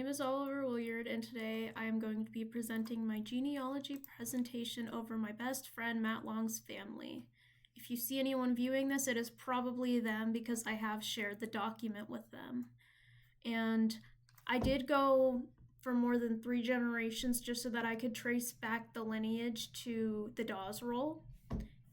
is Oliver Williard, and today I am going to be presenting my genealogy presentation over my best friend Matt Long's family. If you see anyone viewing this, it is probably them because I have shared the document with them. And I did go for more than 3 generations just so that I could trace back the lineage to the Dawes roll.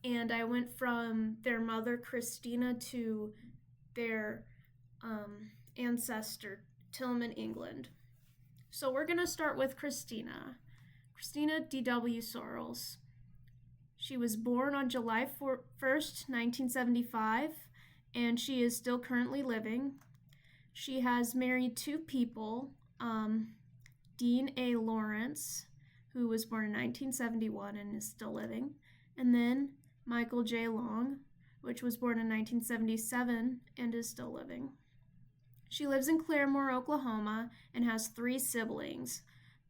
And I went from their mother, Christina, to their ancestor, Tillman, England. So we're going to start with Christina. Christina D.W. Sorrells. She was born on July 1st, 1975, and she is still currently living. She has married 2 people, Dean A. Lawrence, who was born in 1971 and is still living, and then Michael J. Long, which was born in 1977 and is still living. She lives in Claremore, Oklahoma, and has 3 siblings.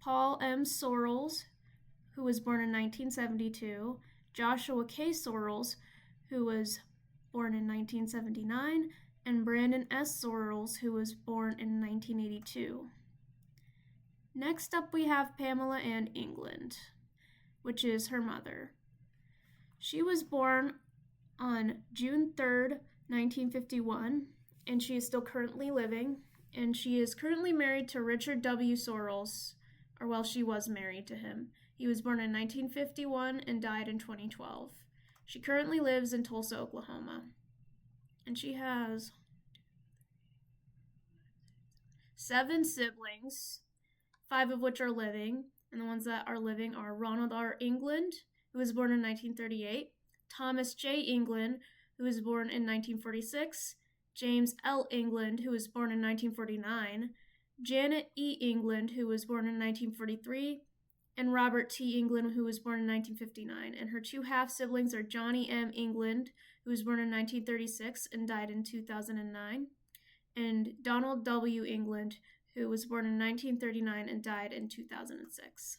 Paul M. Sorrells, who was born in 1972, Joshua K. Sorrells, who was born in 1979, and Brandon S. Sorrells, who was born in 1982. Next up we have Pamela Ann England, which is her mother. She was born on June 3rd, 1951, and she is still currently living, and she is currently married to Richard W. Sorrells, or well, she was married to him. He was born in 1951 and died in 2012. She currently lives in Tulsa, Oklahoma, and she has 7 siblings, 5 of which are living, and the ones that are living are Ronald R. England, who was born in 1938, Thomas J. England, who was born in 1946, James L. England, who was born in 1949, Janet E. England, who was born in 1943, and Robert T. England, who was born in 1959. And her 2 half-siblings are Johnny M. England, who was born in 1936 and died in 2009, and Donald W. England, who was born in 1939 and died in 2006.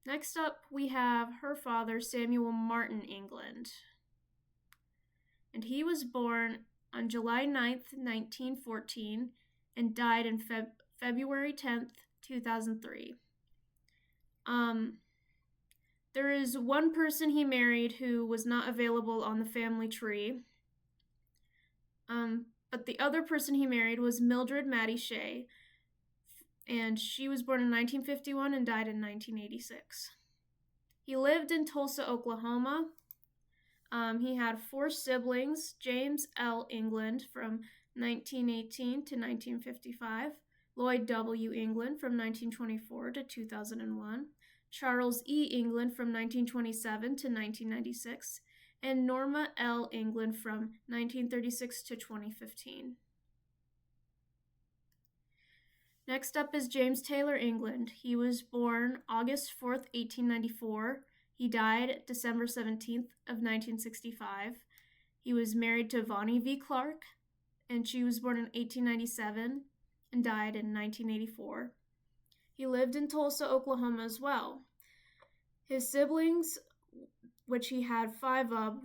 Next up, we have her father, Samuel Martin England. And he was born on July 9th, 1914, and died in February 10th, 2003. There is one person he married who was not available on the family tree, but the other person he married was Mildred Mattie Shea, and she was born in 1951 and died in 1986. He lived in Tulsa, Oklahoma. He had 4 siblings: James L. England from 1918 to 1955, Lloyd W. England from 1924 to 2001, Charles E. England from 1927 to 1996, and Norma L. England from 1936 to 2015. Next up is James Taylor England. He was born August 4th, 1894. He died December 17th of 1965. He was married to Vonnie V. Clark, and she was born in 1897 and died in 1984. He lived in Tulsa, Oklahoma as well. His siblings, which he had 5 of,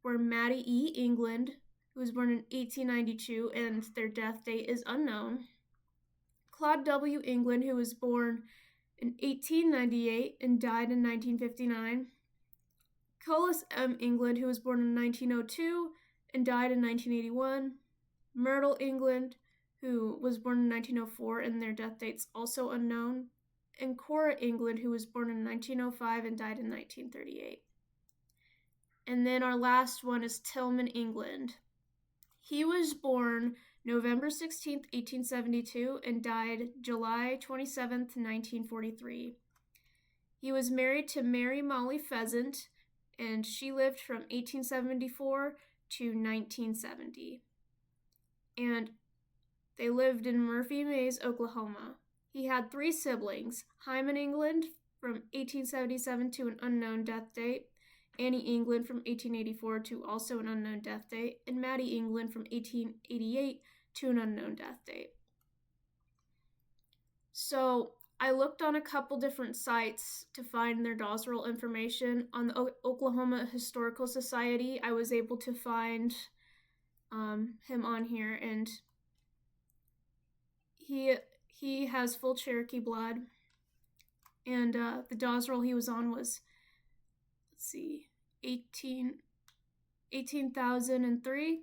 were Mattie E. England, who was born in 1892, and their death date is unknown, Claude W. England, who was born in 1898 and died in 1959, Cullis M. England, who was born in 1902 and died in 1981, Myrtle England, who was born in 1904 and their death date's also unknown, and Cora England, who was born in 1905 and died in 1938. And then our last one is Tillman England. He was born November 16th, 1872, and died July 27th, 1943. He was married to Mary Molly Pheasant, and she lived from 1874 to 1970. And they lived in Murphy Maze, Oklahoma. He had 3 siblings: Hyman England from 1877 to an unknown death date, Annie England from 1884 to also an unknown death date, and Mattie England from 1888 to an unknown death date. So I looked on a couple different sites to find their Dawes roll information. On the Oklahoma Historical Society, I was able to find him on here, and he he has full Cherokee blood, and the Dawes roll he was on was, let's see, 18,003,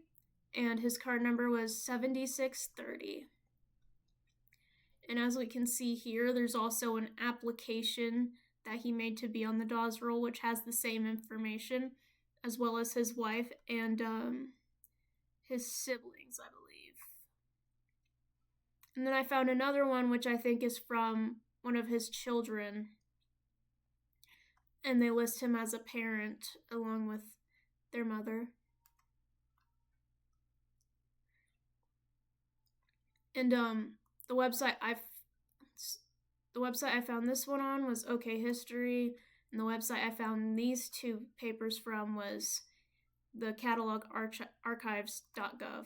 and his card number was 7630. And as we can see here, there's also an application that he made to be on the Dawes roll, which has the same information, as well as his wife and his siblings, I believe. And then I found another one, which I think is from one of his children, and they list him as a parent along with their mother. And the website I found this one on was OK History, and the website I found these two papers from was the catalogarchives.gov.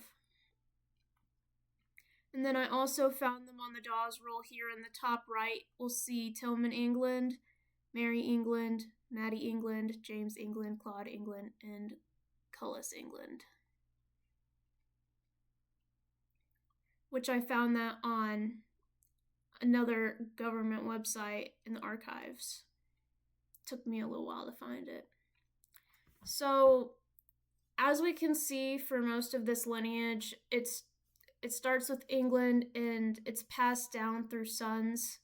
And then I also found them on the Dawes roll here in the top right. We'll see Tillman England, Mary England, Maddie England, James England, Claude England, and Cullis England. Which I found that on another government website in the archives. Took me a little while to find it. So, as we can see for most of this lineage, it starts with England and it's passed down through sons.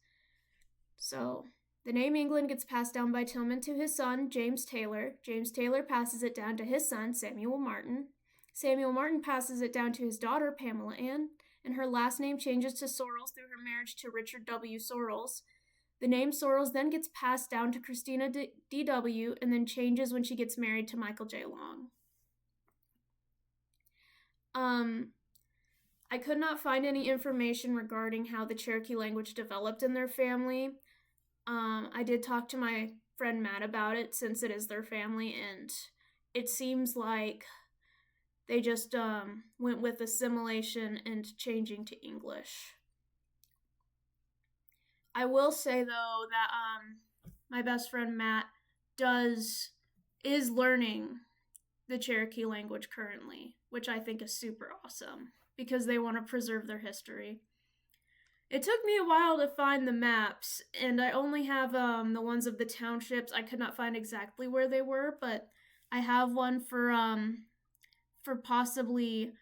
So, the name England gets passed down by Tillman to his son, James Taylor. James Taylor passes it down to his son, Samuel Martin. Samuel Martin passes it down to his daughter, Pamela Ann, and her last name changes to Sorrells through her marriage to Richard W. Sorrells. The name Sorrells then gets passed down to Christina D.W. and then changes when she gets married to Michael J. Long. I could not find any information regarding how the Cherokee language developed in their family. I did talk to my friend Matt about it since it is their family, and it seems like they just went with assimilation and changing to English. I will say, though, that my best friend Matt is learning the Cherokee language currently, which I think is super awesome because they want to preserve their history. It took me a while to find the maps, and I only have the ones of the townships. I could not find exactly where they were, but I have one for possibly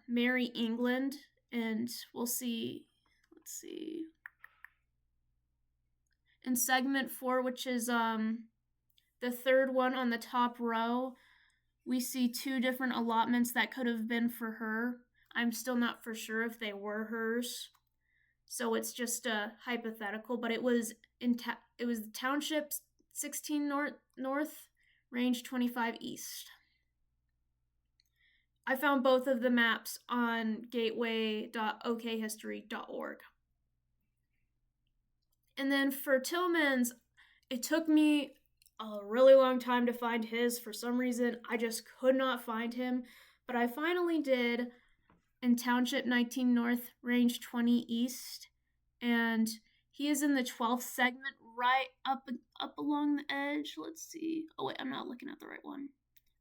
Mary England, and we'll see. Let's see. In segment 4, which is the third one on the top row, we see 2 different allotments that could have been for her. I'm still not for sure if they were hers, so it's just a hypothetical. But it was the township 16 north, range 25 east. I found both of the maps on gateway.okhistory.org. And then for Tillman's, it took me a really long time to find his. For some reason, I just could not find him. But I finally did in Township 19 North, Range 20 East. And he is in the 12th segment, right up along the edge. Let's see. Oh, wait, I'm not looking at the right one.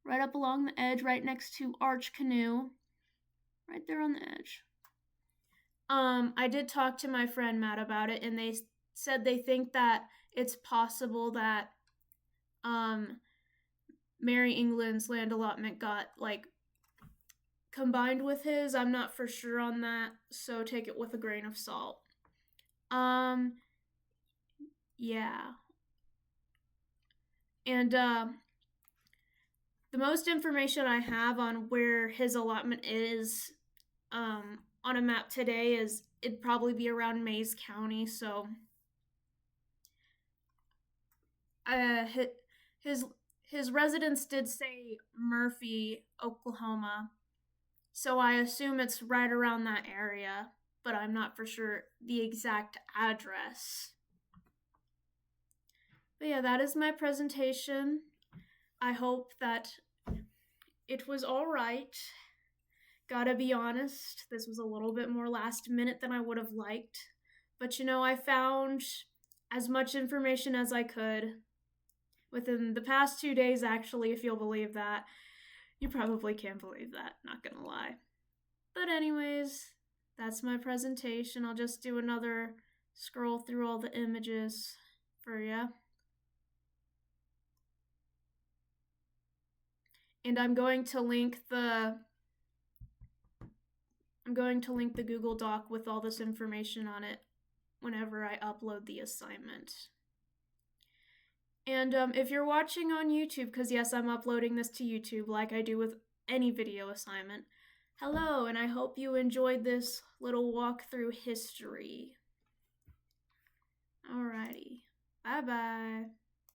Right up along the edge, right next to Arch Canoe. Right there on the edge. I did talk to my friend Matt about it, and they said they think that it's possible that Mary England's land allotment got combined with his. I'm not for sure on that, so take it with a grain of salt. Yeah. And the most information I have on where his allotment is on a map today is it'd probably be around Mays County, so his residence did say Murphy, Oklahoma, so I assume it's right around that area, but I'm not for sure the exact address. But yeah, that is my presentation. I hope that it was all right. Gotta be honest, this was a little bit more last minute than I would have liked, but I found as much information as I could within the past 2 days, actually, if you'll believe that. You probably can't believe that, not gonna lie. But anyways, that's my presentation. I'll just do another scroll through all the images for you. And I'm going to link the Google Doc with all this information on it whenever I upload the assignment. And if you're watching on YouTube, because yes, I'm uploading this to YouTube like I do with any video assignment, hello, and I hope you enjoyed this little walk through history. Alrighty, bye-bye.